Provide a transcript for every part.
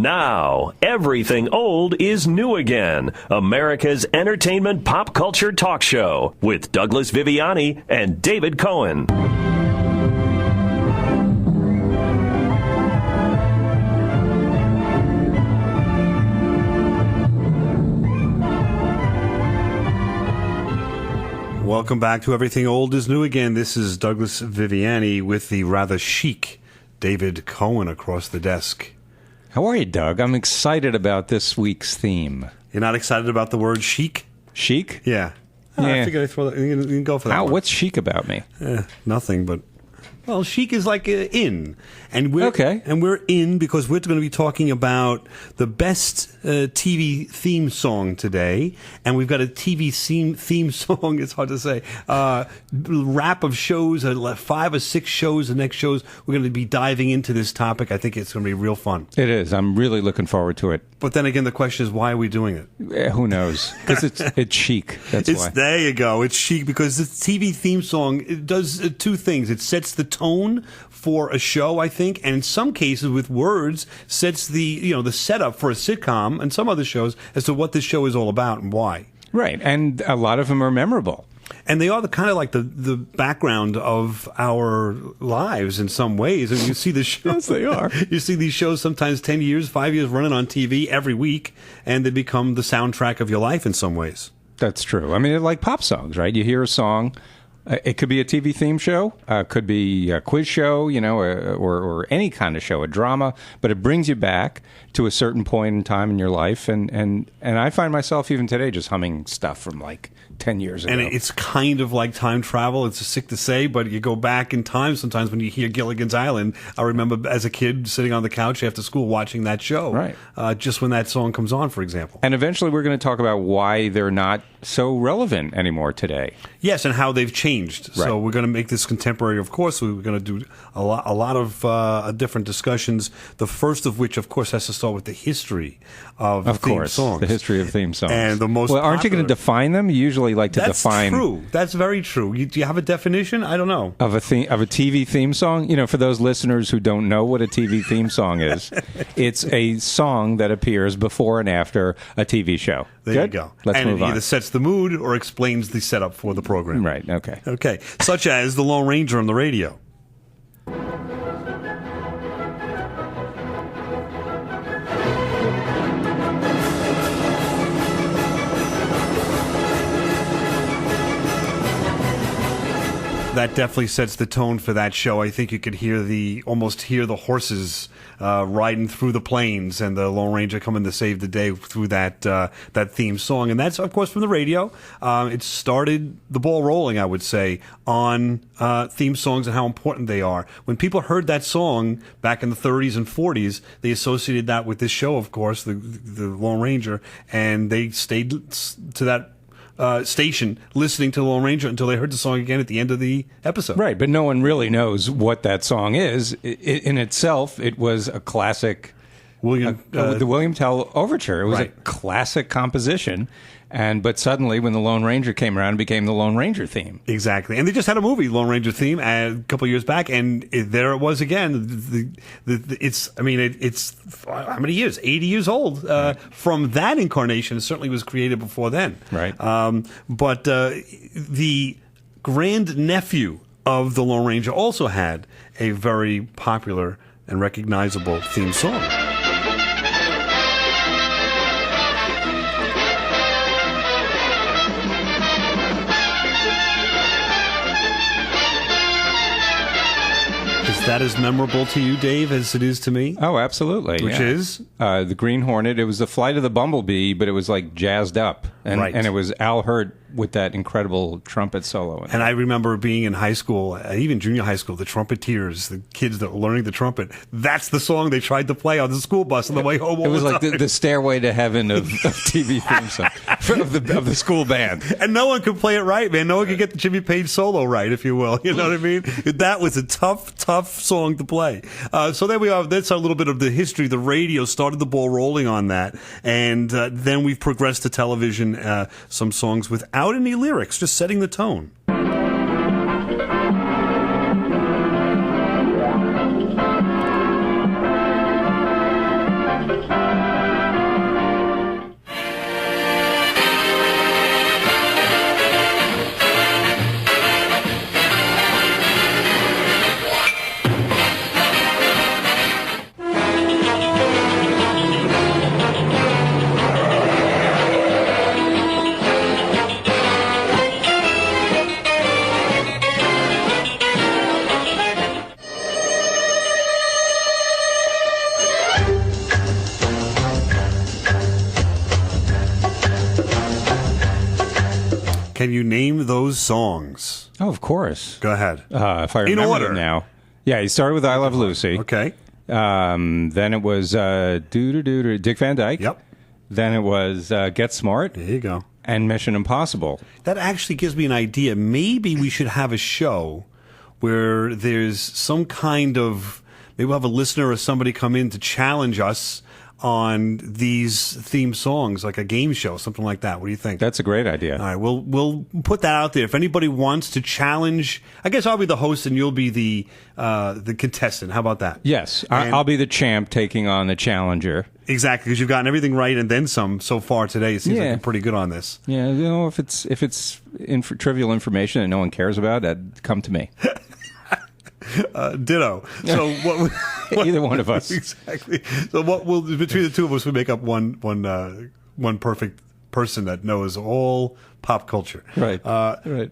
Now, everything old is new again. America's entertainment pop culture talk show with Douglas Viviani and David Cohen. Welcome back to Everything Old is New Again. This is Douglas Viviani with the rather chic David Cohen across the desk. How are you, Doug? I'm excited about this week's theme. You're not excited about the word chic? Chic? Yeah. Yeah. I figured I'd throw that. You can go for that. What's chic about me? Nothing, but... Well, chic is like in, and we're okay. And we're in because we're going to be talking about the best TV theme song today, and we've got a TV theme song. It's hard to say. Wrap of shows, 5 or 6 shows. The next shows we're going to be diving into this topic. I think it's going to be real fun. It is. I'm really looking forward to it. But then again, the question is, why are we doing it? Who knows? Because it's chic. That's why. There you go. It's chic because the TV theme song it does 2 things. It sets the tone for a show, I think, and in some cases with words sets the the setup for a sitcom and some other shows as to what this show is all about and why. Right, and a lot of them are memorable. And they are the kind of like the background of our lives in some ways. And you see the shows. Yes, they are. You see these shows sometimes 10 years, 5 years running on TV every week, and they become the soundtrack of your life in some ways. That's true. I mean, they're like pop songs, right? You hear a song. It could be a TV theme show, could be a quiz show, or any kind of show, a drama, but it brings you back to a certain point in time in your life. And I find myself even today just humming stuff from like 10 years ago. And it's kind of like time travel. It's sick to say, but you go back in time sometimes when you hear Gilligan's Island. I remember as a kid sitting on the couch after school watching that show. Right. Just when that song comes on, for example. And eventually we're going to talk about why they're not so relevant anymore today. Yes, and how they've changed. Right. So we're going to make this contemporary, of course. We're going to do a lot of different discussions, the first of which, of course, has to start with the history of theme songs. The history of theme songs. And the most aren't you going to define them? You usually like to define... That's true. That's very true. Do you have a definition? I don't know. Of a TV theme song? For those listeners who don't know what a TV theme song is, it's a song that appears before and after a TV show. There Good? you go. Let's move on. It either sets the mood or explains the setup for the program. Right, okay. Okay, such as The Lone Ranger on the radio. That definitely sets the tone for that show. I think you could almost hear the horses riding through the plains and the Lone Ranger coming to save the day through that theme song. And that's, of course, from the radio. It started the ball rolling, I would say, on theme songs and how important they are. When people heard that song back in the 30s and 40s, they associated that with this show, of course, the Lone Ranger, and they stayed to that station listening to the Lone Ranger until they heard the song again at the end of the episode. Right, but no one really knows what that song is. In itself, it was a classic... the William Tell Overture. It was a classic composition. But suddenly, when the Lone Ranger came around, it became the Lone Ranger theme. Exactly. And they just had a movie, Lone Ranger theme, a couple of years back, and there it was again. It's how many years? 80 years old from that incarnation. It certainly was created before then. Right. But the grandnephew of the Lone Ranger also had a very popular and recognizable theme song. Is that as memorable to you, Dave, as it is to me? Oh, absolutely. Which is? The Green Hornet. It was the Flight of the Bumblebee, but it was like jazzed up. And it was Al Hirt with that incredible trumpet solo. And I remember being in high school, even junior high school, the trumpeteers, the kids that were learning the trumpet, that's the song they tried to play on the school bus on the way home all the time. It was like the Stairway to Heaven of TV theme song, of the school band. And no one could play it right, man. No one could get the Jimmy Page solo right, if you will. You know what I mean? That was a tough song to play. So there we are. That's a little bit of the history. The radio started the ball rolling on that. And then we've progressed to television, some songs without any lyrics, just setting the tone. Can you name those songs? Oh, of course. Go ahead. If I In remember order. them now. Yeah, he started with I Love Lucy. Okay. Then it was Dick Van Dyke. Yep. Then it was Get Smart There you go. and Mission Impossible. That actually gives me an idea. Maybe we should have a show where there's some kind of, maybe we'll have a listener or somebody come in to challenge us on these theme songs, like a game show, something like that. What do you think? That's a great idea. All right, we'll put that out there. If anybody wants to challenge, I guess I'll be the host and you'll be the contestant. How about that? Yes, And- I'll be the champ taking on the challenger. Exactly, because you've gotten everything right and then some so far today. It seems like Yeah. you're pretty good on this. Yeah, if it's trivial information that no one cares about, come to me. Ditto. So what? Either one of us. Exactly. So what will between the two of us we make up one perfect person that knows all pop culture. Right. Right.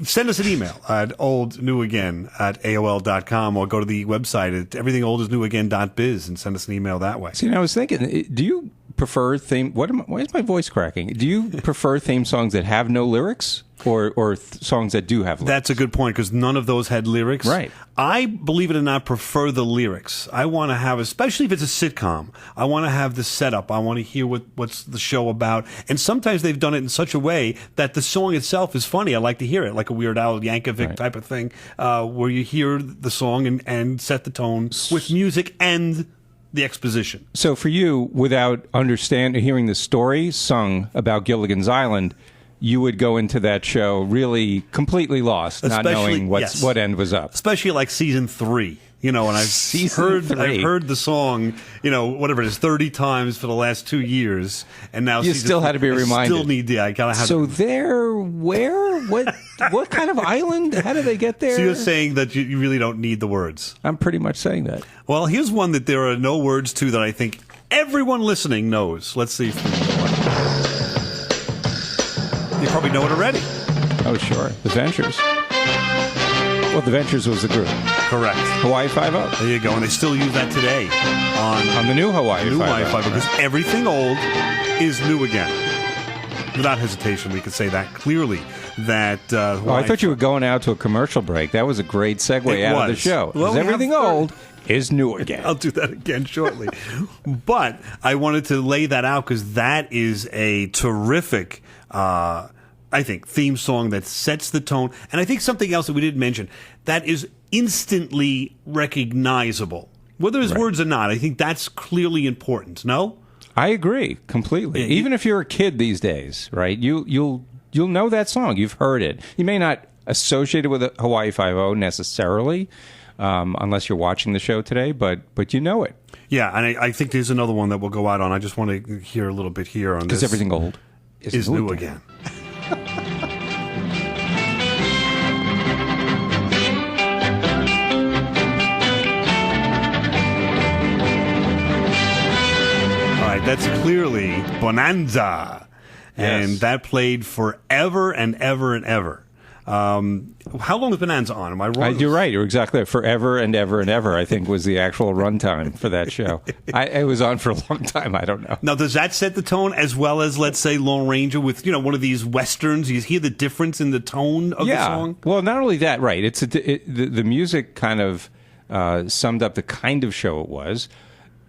Send us an email at oldnewagain@aol.com or go to the website at everythingoldisnewagain.biz and send us an email that way. See, and I was thinking, do you prefer theme? Why is my voice cracking? Do you prefer theme songs that have no lyrics, or songs that do have lyrics? That's a good point because none of those had lyrics. Right. I, believe it or not, prefer the lyrics. I want to have, especially if it's a sitcom, I want to have the setup. I want to hear what's the show about. And sometimes they've done it in such a way that the song itself is funny. I like to hear it, like a Weird Al Yankovic type of thing, where you hear the song and set the tone with music and the exposition. So for you, without hearing the story sung about Gilligan's Island, you would go into that show really completely lost, not Especially- knowing yes. what end was up. Especially like season 3. And I've Season 3. I've heard the song, whatever it is, 30 times for the last 2 years, and now You season still had to be I reminded. Still need, I gotta have. So what kind of island? How do they get there? So you're saying that you really don't need the words? I'm pretty much saying that. Well, here's one that there are no words to that I think everyone listening knows. Let's see. You probably know it already. Oh, sure. The Ventures. Well, The Ventures was the group. Correct. Hawaii Five-0. There you go, and they still use that today On the new Hawaii New Five-0. Wi-Fi because everything old is new again. Without hesitation, we could say that clearly. That Oh, I thought you were going out to a commercial break. That was a great segue It out of the was. show. Well, 'Cause we everything have- old is new again. I'll do that again shortly. But I wanted to lay that out because that is a terrific, I think, theme song that sets the tone. And I think something else that we didn't mention that is instantly recognizable. Whether there's words or not, I think that's clearly important, no? I agree completely. Yeah, Even if you're a kid these days, right? You'll know that song. You've heard it. You may not associate it with a Hawaii Five-0 necessarily, unless you're watching the show today, but you know it Yeah, and I think there's another one that we'll go out on. I just want to hear a little bit here on this. because everything old is new again. All right, that's clearly Bonanza. And Yes. that played forever and ever and ever. How long was Bonanza on? Am I wrong? You're right. You're exactly right. Forever and ever and ever, I think, was the actual runtime for that show. It was on for a long time. I don't know. Now, does that set the tone as well as, let's say, Lone Ranger with, one of these westerns? You hear the difference in the tone of the song? Well, not only that, right? The music kind of summed up the kind of show it was.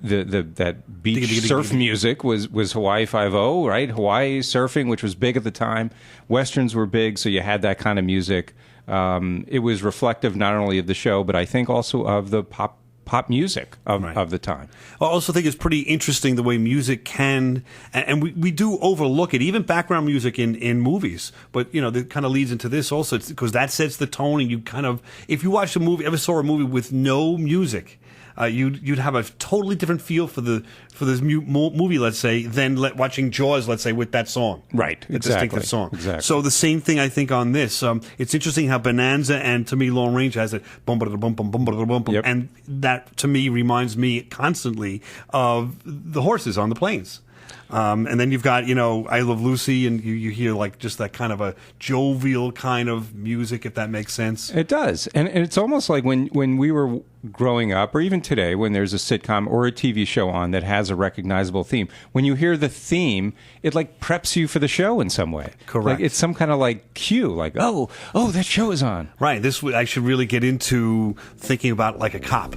That beach surf music was Hawaii Five-0, right? Hawaii surfing, which was big at the time. Westerns were big, so you had that kind of music. It was reflective not only of the show, but I think also of the pop music of the time. I also think it's pretty interesting the way music can, and we do overlook it, even background music in movies. But, that kind of leads into this also, because that sets the tone, and you kind of, if you watched ever saw a movie with no music, you'd have a totally different feel for this movie, let's say, than watching Jaws, let's say, with that song. Right, A exactly. distinctive song. Exactly. So the same thing, I think, on this. It's interesting how Bonanza and, to me, Lone Ranger has a bum bum bum bum bum bum bum, Yep. and that, to me, reminds me constantly of the horses on the plains. And then you've got, I Love Lucy, and you hear like just that kind of a jovial kind of music, if that makes sense. It does. And it's almost like when we were growing up, or even today, when there's a sitcom or a TV show on that has a recognizable theme, when you hear the theme, it like preps you for the show in some way. Correct. Like it's some kind of like cue, like, oh, that show is on. Right. I should really get into thinking about like a cop,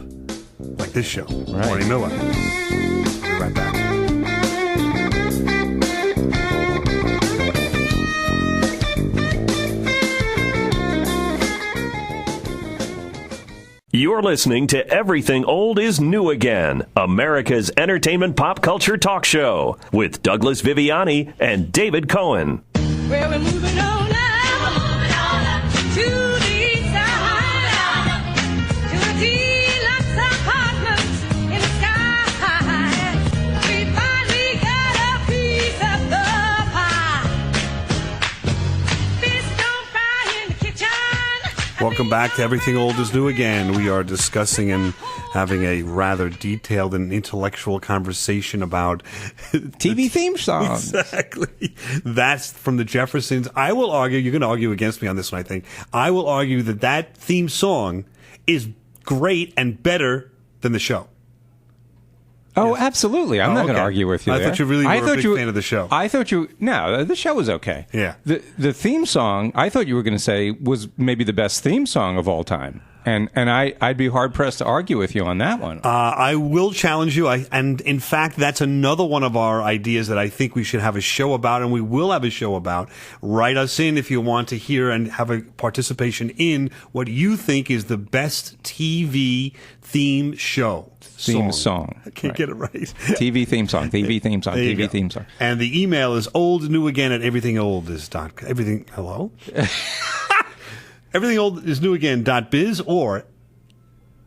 like this show. Right. Marty Miller. We'll be right back. You're listening to Everything Old is New Again, America's entertainment pop culture talk show with Douglas Viviani and David Cohen. Well, we're moving on now to the east side, to a deluxe apartment in the sky. We finally got a piece of the pie. Fish don't fry in the kitchen. Welcome back to Everything Old is New Again. We are discussing and having a rather detailed and intellectual conversation about TV theme songs. Exactly. That's from the Jeffersons. I will argue, you're going to argue against me on this one, I think. I will argue that theme song is great and better than the show. Oh, absolutely. I'm not going to okay. argue with you I there. thought you really were a big fan of the show. No, the show was okay. Yeah. The theme song, I thought you were going to say, was maybe the best theme song of all time. And I'd be hard-pressed to argue with you on that one. I will challenge you. And in fact, that's another one of our ideas that I think we should have a show about, and we will have a show about. Write us in if you want to hear and have a participation in what you think is the best TV theme show. Theme song. I can't get it right. TV theme song, TV theme song, There you TV go. theme song. And the email is oldnewagain@everythingoldis.com. Hello? everythingoldisnewagain.biz or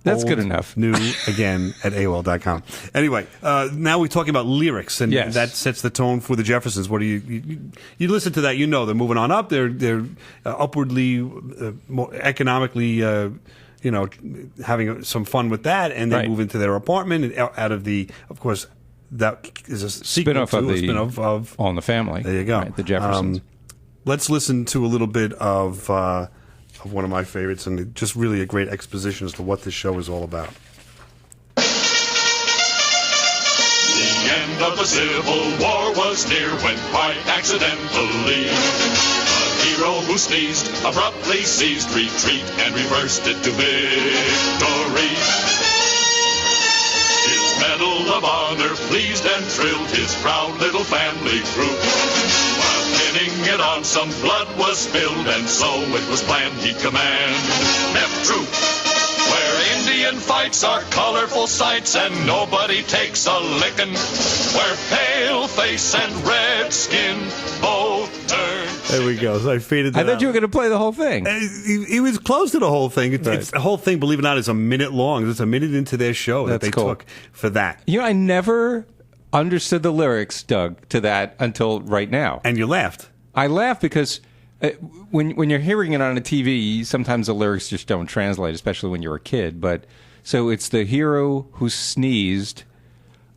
That's good enough. newagain@AOL.com. Anyway, now we're talking about lyrics, and Yes. that sets the tone for the Jeffersons. What do you listen to that? You know they're moving on up. They're upwardly, more economically, having some fun with that, and they Right. move into their apartment and out of the. Of course, that is a sequel Spin-off to of a the spin-off of All in the Family. There you go. Right, the Jeffersons. Let's listen to a little bit of one of my favorites, and just really a great exposition as to what this show is all about. The end of the Civil War was near when quite accidentally a hero who sneezed abruptly ceased retreat and reversed it to victory. His Medal of Honor pleased and thrilled his proud little family group. While pinning it on, some blood was spilled, and so it was planned he'd command F Troop, where Indian fights are colorful sights and nobody takes a lickin', where pale face and red skin both turn. There we go. So I faded that I thought out. you were going to play the whole thing. He was close to the whole thing. Right. It's the whole thing, believe it or not, is a minute long. It's a minute into their show that That's they cool. took for that. I never understood the lyrics, Doug, to that until right now. And you laughed. I laugh because when you're hearing it on a TV, sometimes the lyrics just don't translate, especially when you're a kid. But so it's the hero who sneezed,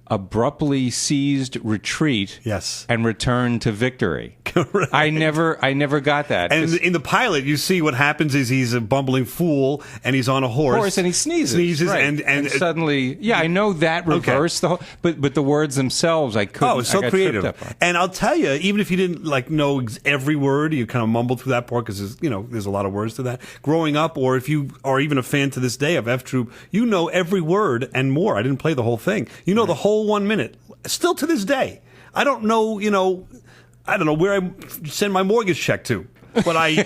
abruptly seized retreat, Yes. and returned to victory. Correct. I never got that. And in the pilot, you see what happens is he's a bumbling fool, and he's on a horse. And he sneezes. Right. and suddenly, I know that reverse the whole, but the words themselves, I couldn't. Oh, it's so I got creative. tripped up on. And I'll tell you, even if you didn't know every word, you kind of mumbled through that part because there's a lot of words to that. Growing up, or if you are even a fan to this day of F Troop, you know every word and more. I didn't play the whole thing. You know the whole 1 minute. Still to this day, I don't know. I don't know where I send my mortgage check to, but I you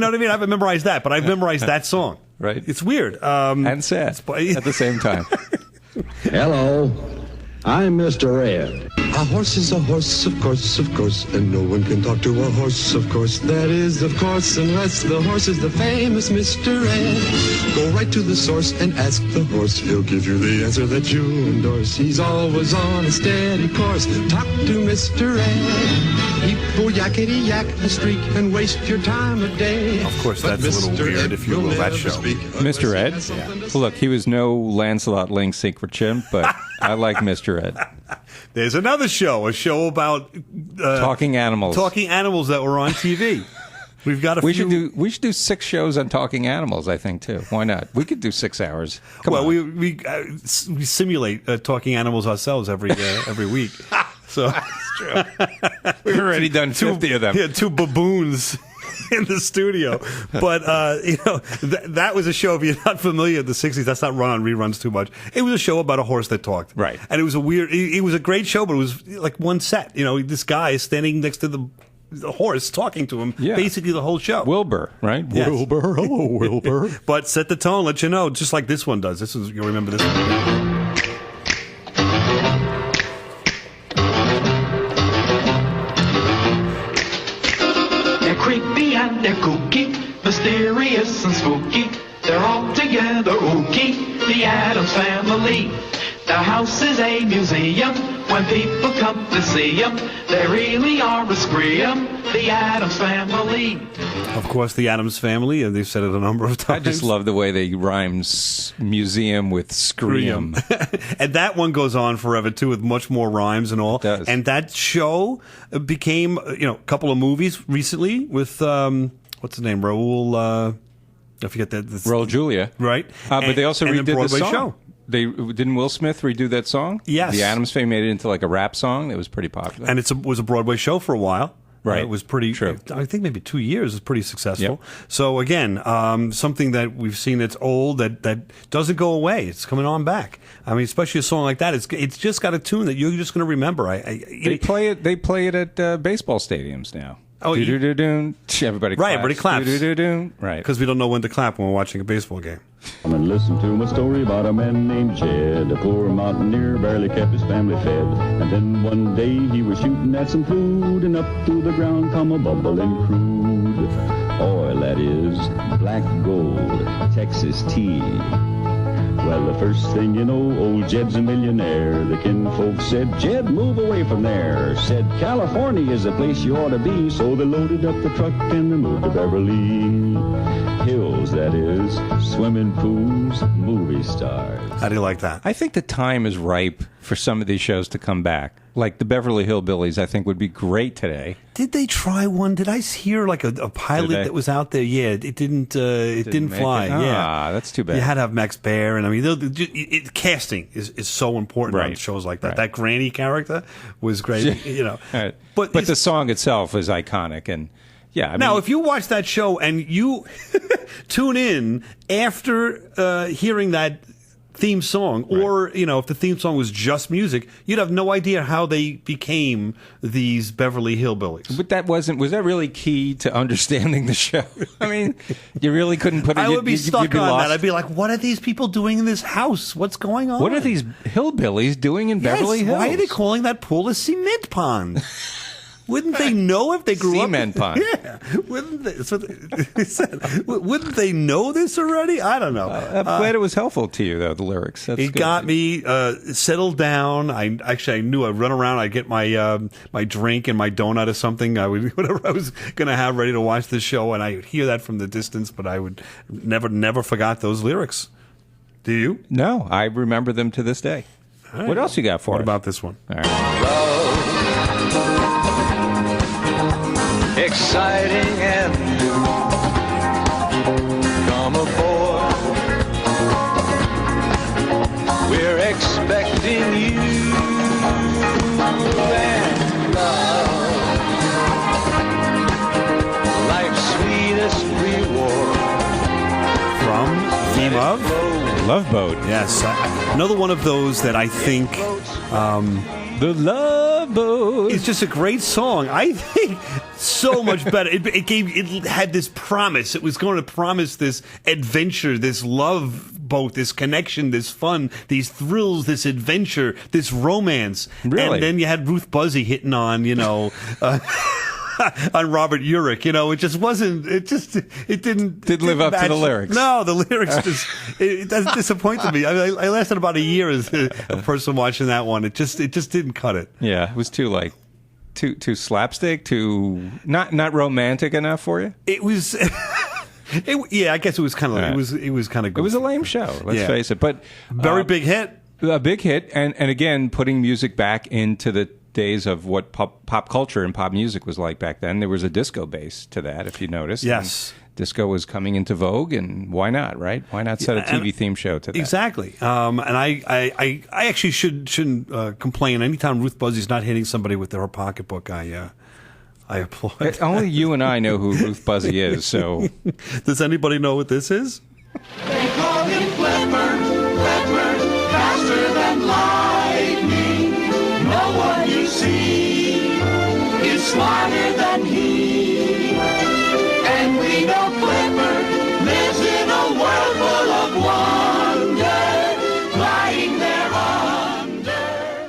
know what I mean. I haven't memorized that, but I've memorized that song. Right. It's weird. And sad at the same time. Hello, I'm Mr. Ed. A horse is a horse, of course, and no one can talk to a horse, of course. That is, of course, unless the horse is the famous Mr. Ed. Go right to the source and ask the horse. He'll give you the answer that you endorse. He's always on a steady course. Talk to Mr. Ed. People yakety yak a streak and waste your time a day. Of course, But that's a little Mr. weird Ed if you will know that never show. speak Mr. Ed? unless he has something to Well, look, he was no Lancelot Link Synchro Chimp, but I like Mr. Ed. There's another show, a show about Talking animals. talking animals that were on TV. We've got a We few. should do 6 shows on talking animals, I think, too. Why not? We could do 6 hours. Come well, on. we simulate talking animals ourselves every week. So We've already done 50 of them. Yeah, 2 baboons in the studio. But that was a show. If you're not familiar with the '60s, that's not run on reruns too much. It was a show about a horse that talked. Right. And it was it was a great show, but it was like one set. This guy is standing next to the horse talking to him basically the whole show. Wilbur, right? Yes. Wilbur. Hello, Wilbur. But set the tone, let you know, just like this one does. You'll remember this one. They're creepy and they're kooky, mysterious and spooky. They're all together ooky, the Addams Family. Their house is a museum. When people come to see them, they really are a scream. The Addams Family. Of course, the Addams Family, and they've said it a number of I times. just love the way they rhyme museum with scream. And that one goes on forever, too, with much more rhymes and all. It does. And that show became, a couple of movies recently with, what's his name, Raul, I forget that. Raul Julia. Right. But they also and redid the Broadway song. show. Didn't Will Smith redo that song? Yes. The Addams Family made it into like a rap song. It was pretty popular. And it was a Broadway show for a while. Right. It was pretty, True. I think maybe 2 years. It was pretty successful. Yep. So again, something that we've seen that's old, that doesn't go away. It's coming on back. I mean, especially a song like that. It's just got a tune that you're just going to remember. They play it at baseball stadiums now. Oh, Do-do-do-do. Everybody claps. Right, everybody claps. Do-do-do-do. Right. Because we don't know when to clap when we're watching a baseball game. Come and listen to my story about a man named Jed. A poor mountaineer barely kept his family fed. And then one day he was shooting at some food, and up through the ground come a bubbling crude oil, that is, black gold, Texas tea. Well, the first thing you know, old Jed's a millionaire. The kinfolk said, Jed, move away from there. Said, California is the place you ought to be. So they loaded up the truck and they moved to Beverly Hills, that is, swimming pools, movie stars. How do you like that? I think the time is ripe for some of these shows to come back. Like the Beverly Hillbillies, I think would be great today. Did they try one? Did I hear like a pilot that was out there? Yeah, it didn't. It didn't make fly. it? Yeah, Ah, that's too bad. You had to have Max Baer, and I mean, casting is so important on Right. shows like that. Right. That Granny character was great. Right. But But the song itself is iconic, and yeah. I mean, now, if you watch that show and you tune in after hearing that theme song, or if the theme song was just music, you'd have no idea how they became these Beverly Hillbillies. But that was that really key to understanding the show? I mean, you really couldn't put it. I would be you'd stuck be on lost. that. I'd be like, what are these people doing in this house? What's going on? What are these hillbillies doing in Beverly Hills? Why are they calling that pool a cement pond? Wouldn't they know if they grew Cement up? pond. Yeah. Wouldn't they? That's what they said. Wouldn't they know this already? I don't know. I'm glad it was helpful to you, though, the lyrics. That's It good. got me settled down. I knew I'd run around. I'd get my my drink and my donut or something. I would whatever I was going to have ready to watch the show, and I would hear that from the distance. But I would never forgot those lyrics. Do you? No, I remember them to this day. What else you got for What us? about this one? All right. Exciting and new. Come aboard. We're expecting you. And love. Life's sweetest reward. From Theme of? Love Boat. Yes. Another one of those that I think The Love Boat. it's just a great song. I think so much better. It had this promise. It was going to promise this adventure, this love boat, this connection, this fun, these thrills, this adventure, this romance. Really? And then you had Ruth Buzzy hitting on, on Robert Urich, it just wasn't. It didn't live up to the match- lyrics. No, the lyrics just that disappointed me. I lasted about a year as a person watching that one. It just didn't cut it. Yeah, it was too slapstick, too not romantic enough for you. It was. I guess it was kind of. Yeah. It was kind of. It was a lame show. Let's Yeah. face it. But Very big hit. A big hit, and again, putting music back into the days of what pop culture and pop music was like back then. There was a disco base to that, if you noticed. Yes. And disco was coming into vogue, and why not, right? Why not set a TV theme show to that? Exactly. And I actually shouldn't complain. Anytime Ruth Buzzy's not hitting somebody with her pocketbook, I applaud. Only you and I know who Ruth Buzzy is, so... Does anybody know what this is? They call him Flipper, faster than lightning. No one you see is smarter than he. And we know Flipper lives in a world full of wonder, lying there under.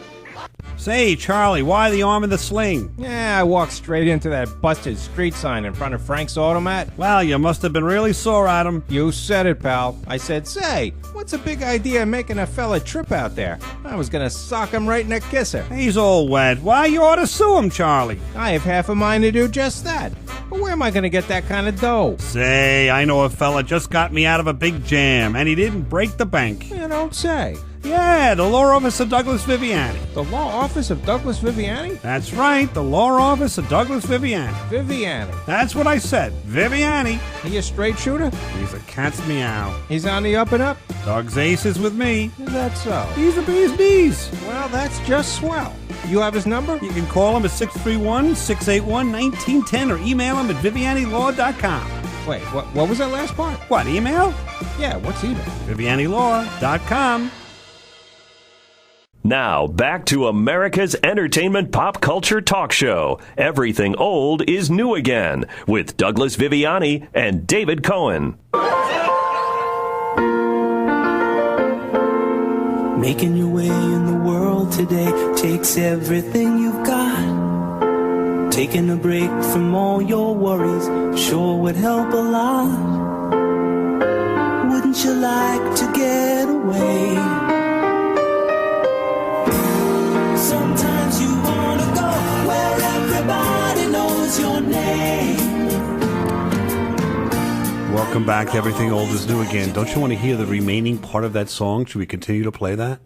Say, Charlie, why the arm in the sling? Yeah, I walked straight into that busted street sign in front of Frank's Automat. Well, you must have been really sore at him. You said it, pal. I said, say, what's a big idea making a fella trip out there? I was gonna sock him right in the kisser. He's all wet. Why, you ought to sue him, Charlie. I have half a mind to do just that. But where am I gonna get that kind of dough? Say, I know a fella just got me out of a big jam, and he didn't break the bank. You don't say. Yeah, the law office of Douglas Viviani. The law office of Douglas Viviani? That's right, the law office of Douglas Viviani. Viviani. That's what I said, Viviani. He a straight shooter? He's a cat's meow. He's on the up and up? Doug's ace is with me. Is that so? He's a bee's knees. Well, that's just swell. You have his number? You can call him at 631-681-1910 or email him at vivianilaw.com. Wait, what was that last part? What, email? Yeah, what's email? vivianilaw.com. Now, back to America's entertainment pop culture talk show. Everything old is new again with Douglas Viviani and David Cohen. Making your way in the world today takes everything you've got. Taking a break from all your worries sure would help a lot. Wouldn't you like to get away? Sometimes you wanna go where everybody knows your name. Welcome back to Everything Old is New Again. Don't you want to hear the remaining part of that song? Should we continue to play that?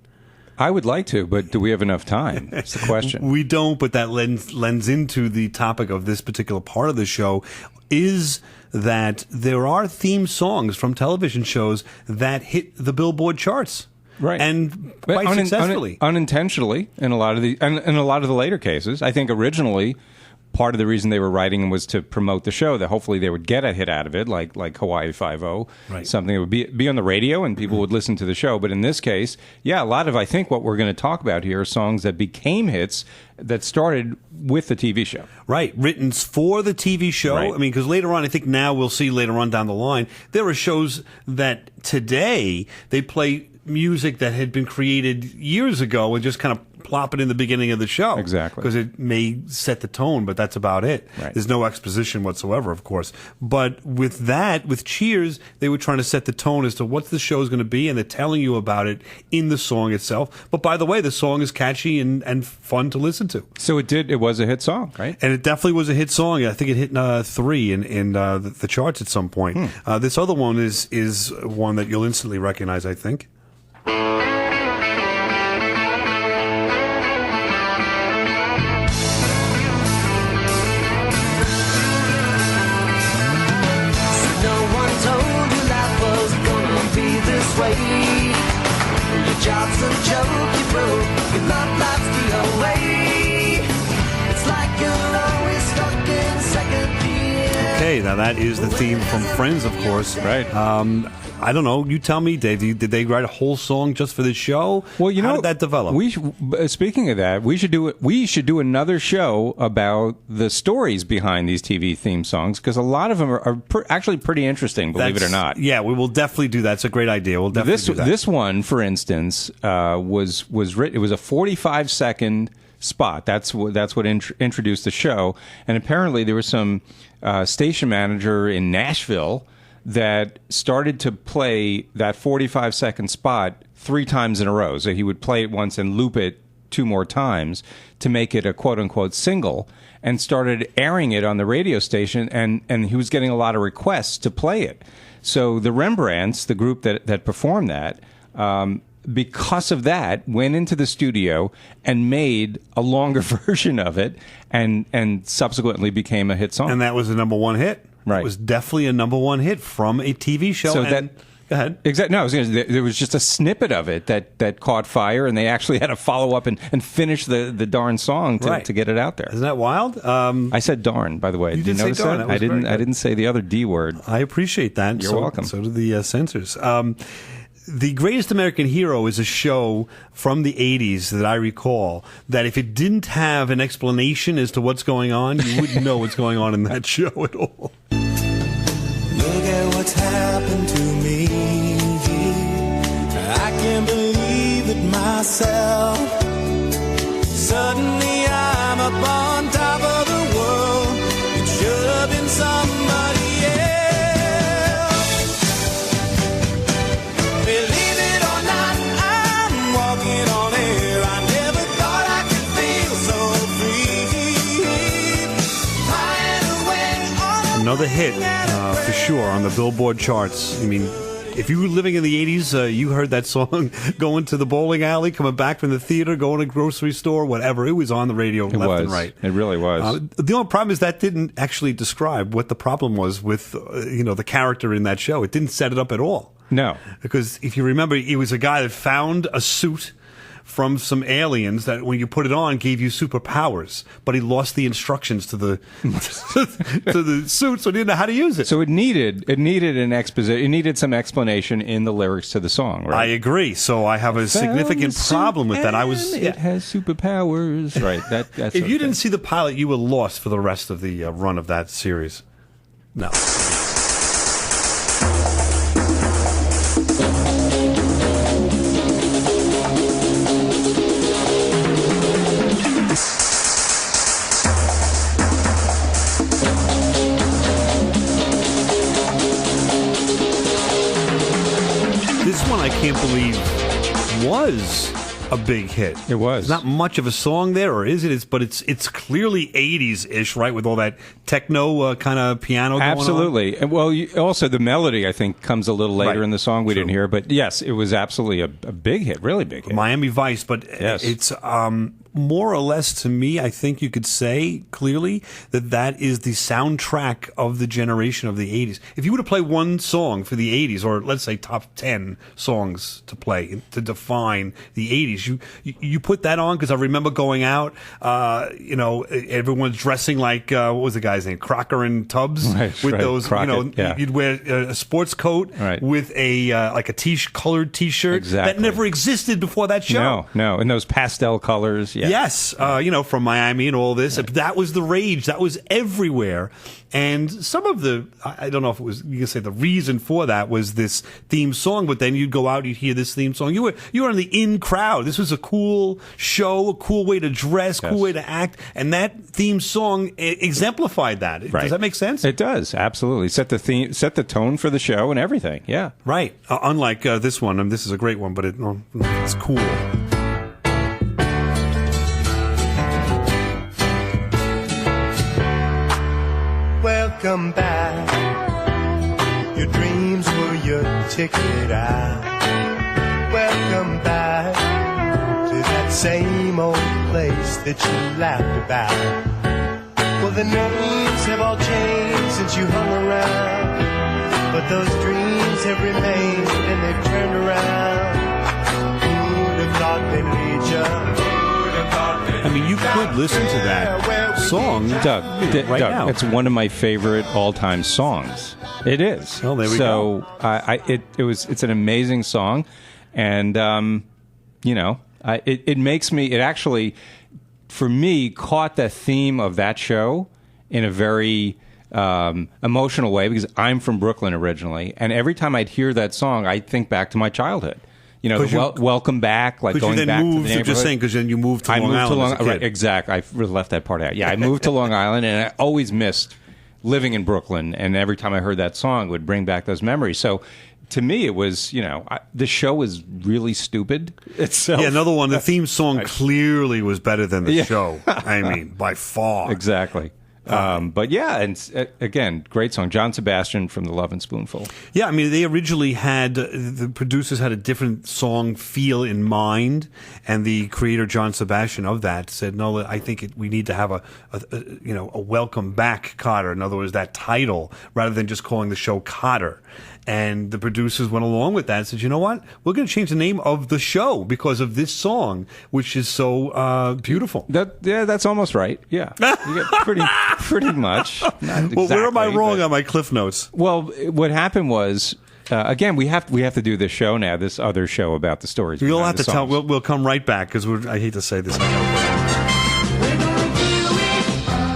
I would like to, but do we have enough time? That's the question. We don't, but that lends into the topic of this particular part of the show, is that there are theme songs from television shows that hit the Billboard charts. Right, and quite successfully, unintentionally in a lot of the in a lot of the later cases. I think originally part of the reason they were writing was to promote the show, that hopefully they would get a hit out of it, like Hawaii Five-0, right. Something that would be on the radio and people would listen to the show. But in this case, yeah, a lot of, I think what we're going to talk about here are songs that became hits that started with the TV show. Right, written for the TV show. Right. I mean, because later on, I think now we'll see later on down the line, there are shows that today they play music that had been created years ago and just kind of plop it in the beginning of the show. Exactly. Because it may set the tone, but that's about it. Right. There's no exposition whatsoever, of course. But with that, with Cheers, they were trying to set the tone as to what the show is going to be, and they're telling you about it in the song itself. But by the way, the song is catchy and fun to listen to. So it was a hit song, right? And it definitely was a hit song. I think it hit 3 in the charts at some point. This other one is one that you'll instantly recognize, I think. Your job's a joke, you broke, your love life's the away. It's like you're always stuck in second gear. Okay, now that is the theme from Friends, of course. Right. I don't know. You tell me, Dave. Did they write a whole song just for this show? Well, you know, how did that develop? Speaking of that, we should do another show about the stories behind these TV theme songs, because a lot of them are actually pretty interesting, believe it or not. Yeah, we will definitely do that. It's a great idea. We'll definitely do that. This one, for instance, was written. It was a 45-second spot. That's what introduced the show, and apparently there was some station manager in Nashville that started to play that 45-second spot 3 times in a row. So he would play it once and loop it 2 more times to make it a quote-unquote single, and started airing it on the radio station, and he was getting a lot of requests to play it. So the Rembrandts, the group that performed that, because of that, went into the studio and made a longer version of it, and subsequently became a hit song. And that was a number one hit. Right. It was definitely a number one hit from a TV show. So and, go ahead. Exactly. No, I was gonna say, there was just a snippet of it that caught fire, and they actually had to follow up and finish the darn song to get it out there. Isn't that wild? I said darn, by the way. You did did notice say darn. that? That was very good. I didn't say the other D word. I appreciate that. You're welcome. So do the censors. The Greatest American Hero is a show from the 80s that I recall that if it didn't have an explanation as to what's going on, you wouldn't know what's going on in that show at all. Look at what's happened to me. I can't believe it myself. Suddenly I'm up on top of the world. It should have been somebody else. Believe it or not, I'm walking on air. I never thought I could feel so free. Flying away on Another hit, for sure, on the Billboard charts. I mean, if you were living in the 80s, you heard that song going to the bowling alley, coming back from the theater, going to the grocery store, whatever. It was on the radio left and right. It really was. The only problem is that didn't actually describe what the problem was with the character in that show. It didn't set it up at all. No. Because if you remember, he was a guy that found a suit from some aliens that when you put it on gave you superpowers, but he lost the instructions to the to the suit, so he didn't know how to use it. So it needed an exposition. It needed some explanation in the lyrics to the song, right? I agree. So I have a significant problem with that. It has superpowers, right? That's if you didn't see the pilot, you were lost for the rest of the run of that series. No. This one I can't believe was a big hit. It was. There's not much of a song there, or is it? But it's clearly 80s-ish, right, with all that techno kind of piano going on. Absolutely. And well, also the melody, I think, comes a little later Right. in the song. We True. didn't hear, but yes, it was absolutely a big hit, really big hit. Miami Vice, but Yes. it's more or less, to me, I think you could say clearly that is the soundtrack of the generation of the 80s. If you were to play one song for the 80s, or let's say top 10 songs to play to define the 80s, you put that on, because I remember going out, everyone's dressing like, what was the guy's name? Crocker and Tubbs? Right, with right. those, Crockett, yeah. you'd wear a sports coat Right. with a like a colored T-shirt Exactly. that never existed before that show. No, and those pastel colors. Yeah. Yes, from Miami and all this. That was the rage. That was everywhere. And some of I don't know if it was, you can say the reason for that was this theme song, but then you'd go out, you'd hear this theme song. You were in the in crowd. This was a cool show, a cool way to dress, cool way to act. And that theme song exemplified that. Right. Does that make sense? It does, absolutely. Set the tone for the show and everything. Yeah. Right. Unlike this one. This is a great one, but it's cool. Welcome back. Your dreams were your ticket out. Welcome back to that same old place that you laughed about. Well, the names have all changed since you hung around, but those dreams have remained and they've turned around. Who'd have thought they'd lead you? I mean, you could listen to that song, Doug, right Doug, now. it's one of my favorite all-time songs. It is. Oh, there we go. It's an amazing song, and it makes me. It actually, for me, caught the theme of that show in a very emotional way, because I'm from Brooklyn originally, and every time I'd hear that song, I'd think back to my childhood. Welcome back, like going you then back to the moved, neighborhood. Just saying, because then you moved to Long Island as a kid. Right, exactly. I really left that part out. Yeah, I moved to Long Island, and I always missed living in Brooklyn. And every time I heard that song, it would bring back those memories. So, to me, it was, the show was really stupid itself. Yeah, another one. The theme song clearly was better than the Yeah. show. I mean, by far. Exactly. But yeah, and again, great song. John Sebastian from The Lovin' Spoonful. Yeah, I mean, they originally had, the producers had a different song feel in mind, and the creator, John Sebastian, of that said, no, I think we need to have a welcome back Kotter. In other words, that title, rather than just calling the show Kotter. And the producers went along with that and said, you know what? We're going to change the name of the show because of this song, which is so beautiful. That's almost right. Yeah. You get pretty much. Not Well, where am I exactly, wrong but- on my Cliff Notes? Well, what happened was, again, we have to do this show now, this other show about the stories. You'll behind have to the tell. songs. We'll come right back because I hate to say this.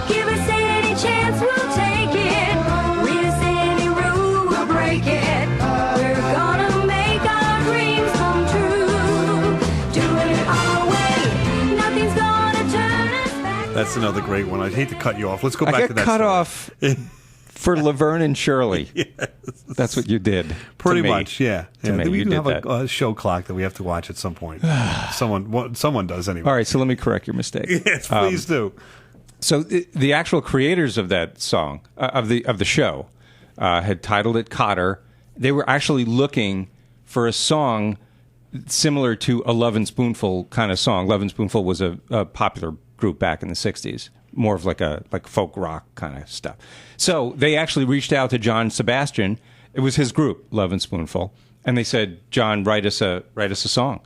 Give us any chance, we'll take it. With us any rule, we'll break it. We're gonna make our dreams come true. Doing it our way, nothing's gonna turn us back. That's another great one. I'd hate to cut you off. Let's go I back got to that. cut story. off for Laverne and Shirley. That's what you did. Pretty to me. much, yeah. To me, we you do did have that. a show clock that we have to watch at some point. Someone does anyway. All right, so let me correct your mistake. Yes, please do. So the actual creators of that song, of the show, had titled it Kotter. They were actually looking for a song similar to a Lovin' Spoonful kind of song. Lovin' Spoonful was a popular group back in the 60s, more of like folk rock kind of stuff. So they actually reached out to John Sebastian. It was his group, Lovin' Spoonful, and they said, "John, write us a song."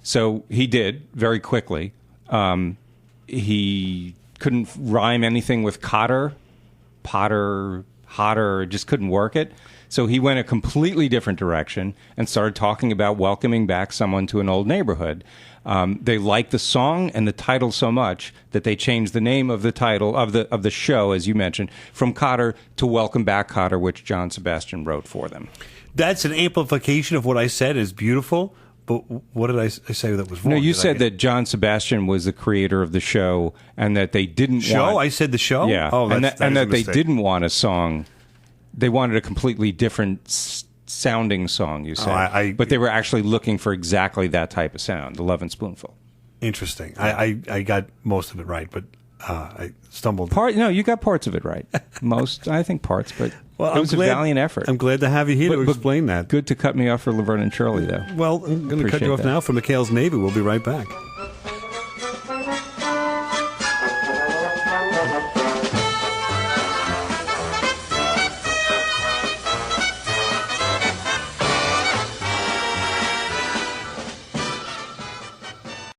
So he did very quickly. He couldn't rhyme anything with Kotter, Potter, hotter, just couldn't work it. So he went a completely different direction and started talking about welcoming back someone to an old neighborhood. They liked the song and the title so much that they changed the name of the title of the show, as you mentioned, from Kotter to Welcome Back Kotter, which John Sebastian wrote for them. That's an amplification of what I said is beautiful. But what did I say that was wrong? No, you Did I said get- that John Sebastian was the creator of the show and that they didn't show. want... I said the show. Yeah, Oh, and that's, that is a they mistake. didn't want a song. They wanted a completely different sounding song, you said. But they were actually looking for exactly that type of sound, the Lovin' Spoonful. Interesting. I got most of it right, but I stumbled. No, you got parts of it right. I think parts, but Well, it was a valiant effort. I'm glad to have you here to But explain that. Good to cut me off for Laverne and Shirley, though. Well, I'm going to cut Appreciate you off that. now for McHale's Navy. We'll be right back.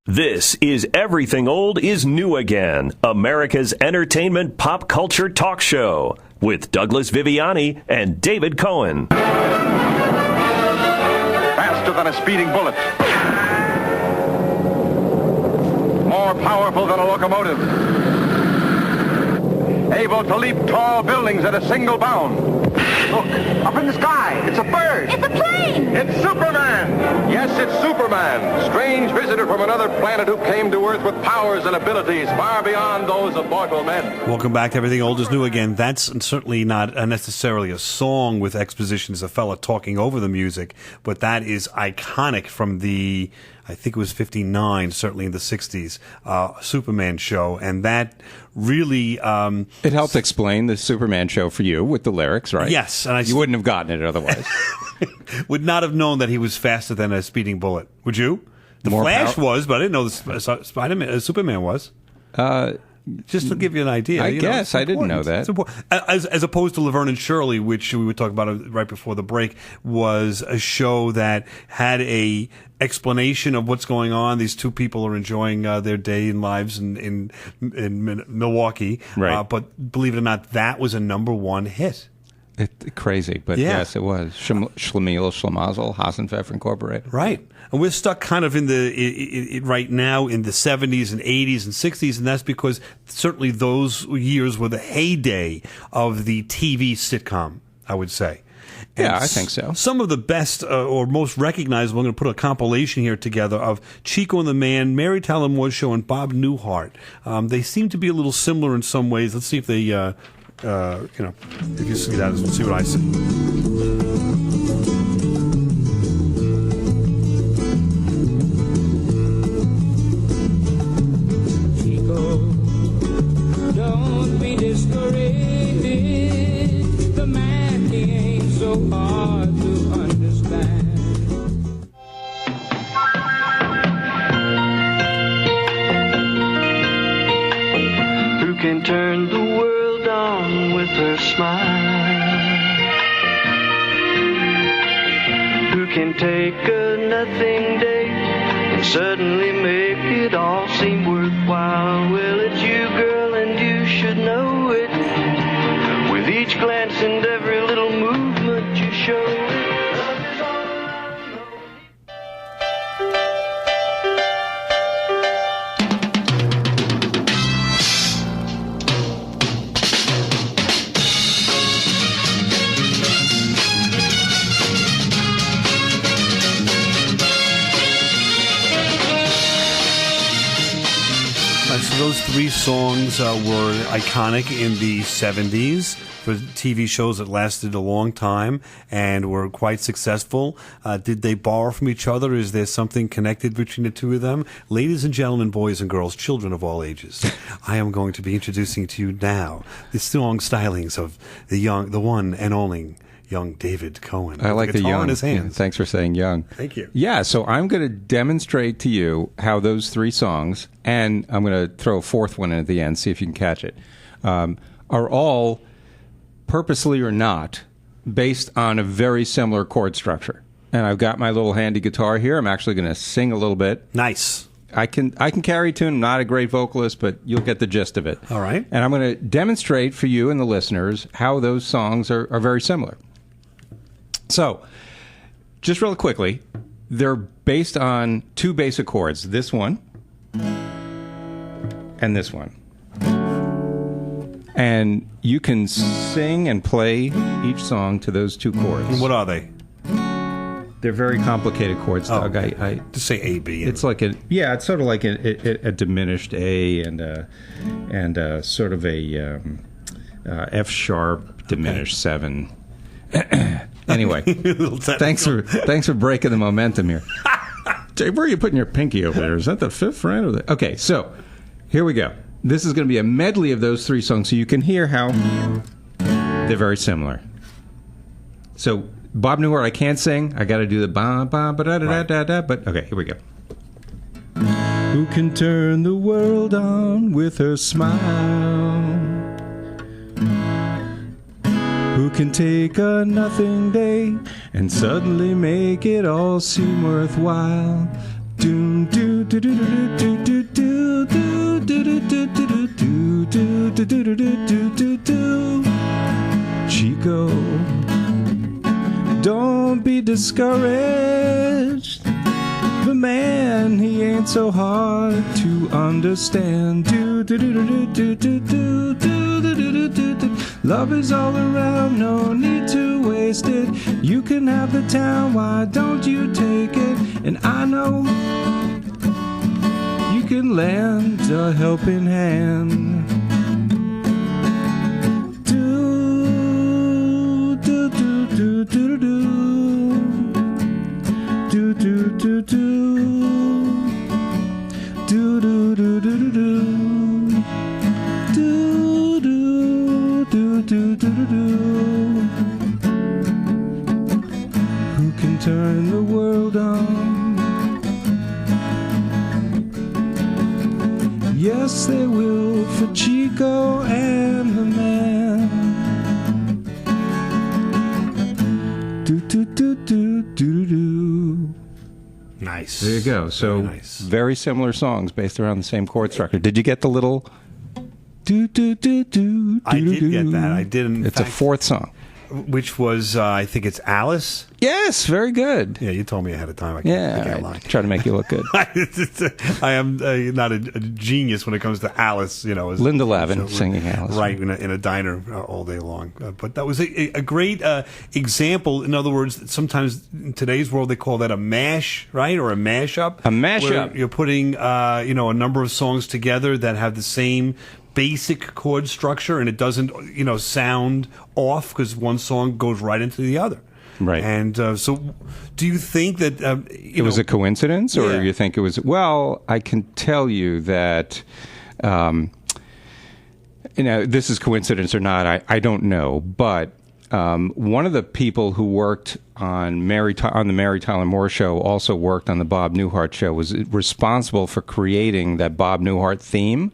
This is Everything Old is New Again, America's entertainment pop culture talk show with Douglas Viviani and David Cohen. Faster than a speeding bullet. More powerful than a locomotive. Able to leap tall buildings at a single bound. Look, up in the sky. It's a bird. It's a plane! It's Superman! Yes, it's Superman, strange visitor from another planet who came to Earth with powers and abilities far beyond those of mortal men. Welcome back to Everything Old is New Again. That's certainly not necessarily a song with expositions, a fella talking over the music, but that is iconic from the, I think it was 59, certainly in the 60s, Superman show. And that really... It helped explain the Superman show for you with the lyrics, right? Yes. And you wouldn't have gotten it otherwise. would not have known that he was faster than a speeding bullet. Would you? The More Flash power- was, but I didn't know the Superman was. Just to give you an idea. I guess. I didn't know that. It's important. As opposed to Laverne and Shirley, which we were talking about right before the break, was a show that had a explanation of what's going on. These two people are enjoying their day and lives in Milwaukee. Right. But believe it or not, that was a number one hit. Crazy, but Yeah. yes, it was. Schlemiel, Schlemazel, Hassenpfeffer Incorporated. Right. And we're stuck kind of in the right now in the 70s and 80s and 60s, and that's because certainly those years were the heyday of the TV sitcom, I would say. And Yeah, I think so. Some of the best or most recognizable, I'm going to put a compilation here together of Chico and the Man, Mary Tyler Moore Show, and Bob Newhart. They seem to be a little similar in some ways. Let's see if they, if you see that, let's see what I see. Chico, don't be discouraged. can turn the world on with her smile? Who can take a nothing day and suddenly make it all seem worthwhile? Well, it's you, girl, and you should know it. With each glance and every little movement you show it. So those three songs were iconic in the 70s for TV shows that lasted a long time and were quite successful. Did they borrow from each other? Is there something connected between the two of them? Ladies and gentlemen, boys and girls, children of all ages, I am going to be introducing to you now the song stylings of the one and only young David Cohen. I like the young. In his hands. Yeah, thanks for saying young. Thank you. Yeah, so I'm going to demonstrate to you how those three songs, and I'm going to throw a fourth one in at the end, see if you can catch it, are all, purposely or not, based on a very similar chord structure. And I've got my little handy guitar here. I'm actually going to sing a little bit. Nice. I can carry a tune. I'm not a great vocalist, but you'll get the gist of it. All right. And I'm going to demonstrate for you and the listeners how those songs are very similar. So, just real quickly, they're based on two basic chords. This one and this one. And you can sing and play each song to those two chords. And what are they? They're very complicated chords, Doug. Okay. I just say A, B. It's like it's sort of like a diminished A and sort of a F sharp diminished 7. Anyway, thanks for breaking the momentum here. Dave, where are you putting your pinky over there? Is that the fifth fret? Okay, so here we go. This is going to be a medley of those three songs, so you can hear how they're very similar. So Bob Newhart, I can't sing. I got to do the ba ba ba da da da da. But okay, here we go. Who can turn the world on with her smile? Who can take a nothing day and suddenly make it all seem worthwhile? Do do do do do do do do do do do do do do do do do do. Chico, don't be discouraged. The man, he ain't so hard to understand. Do do do do do do do do do do do do. Love is all around, no need to waste it. You can have the town, why don't you take it? And I know you can lend a helping hand. Do do do do do do do do do do do do do do do. Do, do, do, do. Who can turn the world on? Yes, they will for Chico and the man. Do, do, do, do, do, do. Nice. There you go. So very similar songs based around the same chord structure. Did you get the little... Do, do, do, do, I did do, get that. I did. It's a fourth song. Which was, I think it's Alice? Yes, very good. Yeah, you told me ahead of time. I can't lie. Try to make you look good. I am not a genius when it comes to Alice. You know, Linda Lavin singing Alice. Right, in a diner all day long. But that was a great example. In other words, sometimes in today's world they call that a mash, right? Or a mashup. A mashup. Where you're putting, a number of songs together that have the same basic chord structure, and it doesn't, sound off because one song goes right into the other. Right. And so do you think that... it was a coincidence, or you think it was... Well, I can tell you that... this is coincidence or not, I don't know, but one of the people who worked on the Mary Tyler Moore Show also worked on the Bob Newhart Show, was responsible for creating that Bob Newhart theme.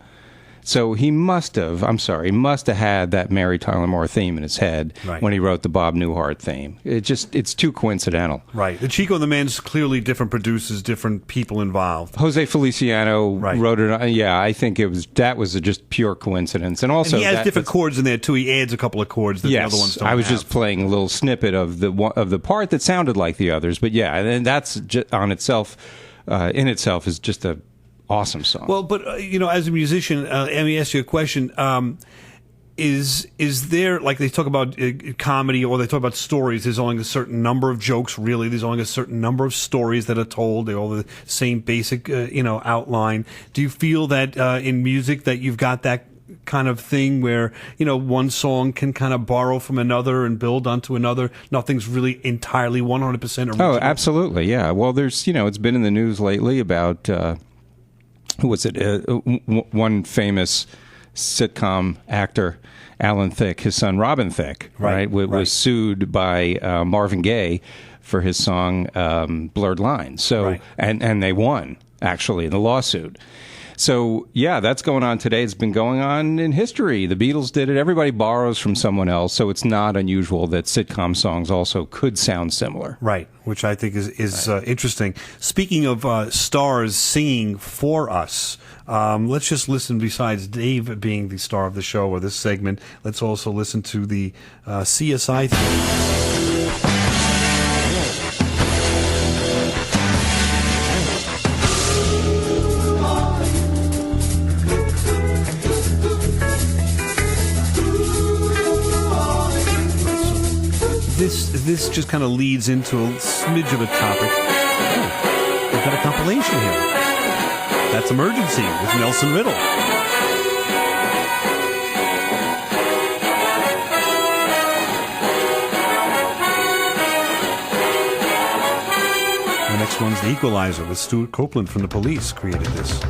So he must have had that Mary Tyler Moore theme in his head Right. when he wrote the Bob Newhart theme. It's too coincidental. Right. The Chico and the Man's clearly different producers, different people involved. Jose Feliciano Right. wrote it. Yeah, I think that was just pure coincidence. And also And he has different that's- chords in there too. He adds a couple of chords that the other ones don't I was have. just playing a little snippet of the part that sounded like the others, but yeah, and that's on itself, in itself, is just a awesome song. Well, but as a musician, let me ask you a question. Is there, like they talk about comedy or they talk about stories, there's only a certain number of jokes, really. There's only a certain number of stories that are told. They're all the same basic, outline. Do you feel that in music that you've got that kind of thing where, one song can kind of borrow from another and build onto another? Nothing's really entirely 100% original. Oh, absolutely, yeah. Well, there's, it's been in the news lately about, who was it? One famous sitcom actor, Alan Thicke, his son Robin Thicke, Right. was sued by Marvin Gaye for his song Blurred Lines. So, Right. and they won, actually, in the lawsuit. So, yeah, that's going on today. It's been going on in history. The Beatles did it. Everybody borrows from someone else, so it's not unusual that sitcom songs also could sound similar. Right, which I think is interesting. Speaking of stars singing for us, let's just listen, besides Dave being the star of the show or this segment, let's also listen to the CSI theme. This just kind of leads into a smidge of a topic. Oh, we've got a compilation here. That's Emergency with Nelson Riddle. The next one's The Equalizer with Stuart Copeland from The Police created this.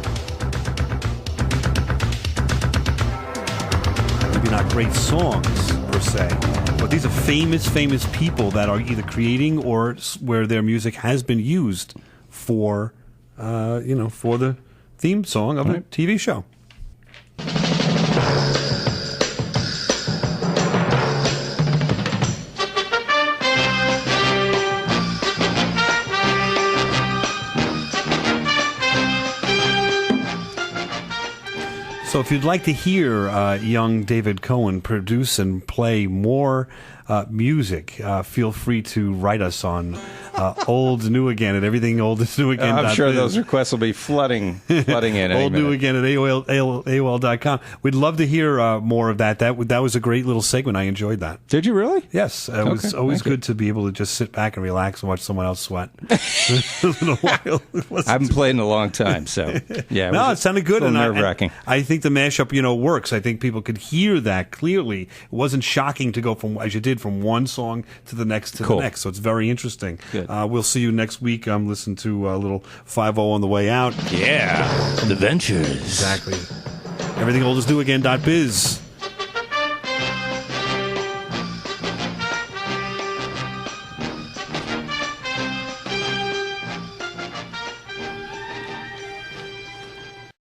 Maybe not great songs per se, but these are famous people that are either creating or where their music has been used for, for the theme song of a TV show. So if you'd like to hear young David Cohen produce and play more music, feel free to write us on Old New Again at everythingoldisnewagain.biz. I'm sure those requests will be flooding in. Old New Again at AOL.com. We'd love to hear more of that. That was a great little segment. I enjoyed that. Did you really? Yes. It was always good to be able to just sit back and relax and watch someone else sweat. A little while. I haven't played in a long time, so yeah. It sounded good. A little And nerve-wracking. I think the mashup, works. I think people could hear that clearly. It wasn't shocking to go from, as you did, from one song to the next to the next. So it's very interesting. Good. We'll see you next week. Listen to a little 5-0 on the way out. Yeah. The Ventures. Exactly. Everything old is new again.biz.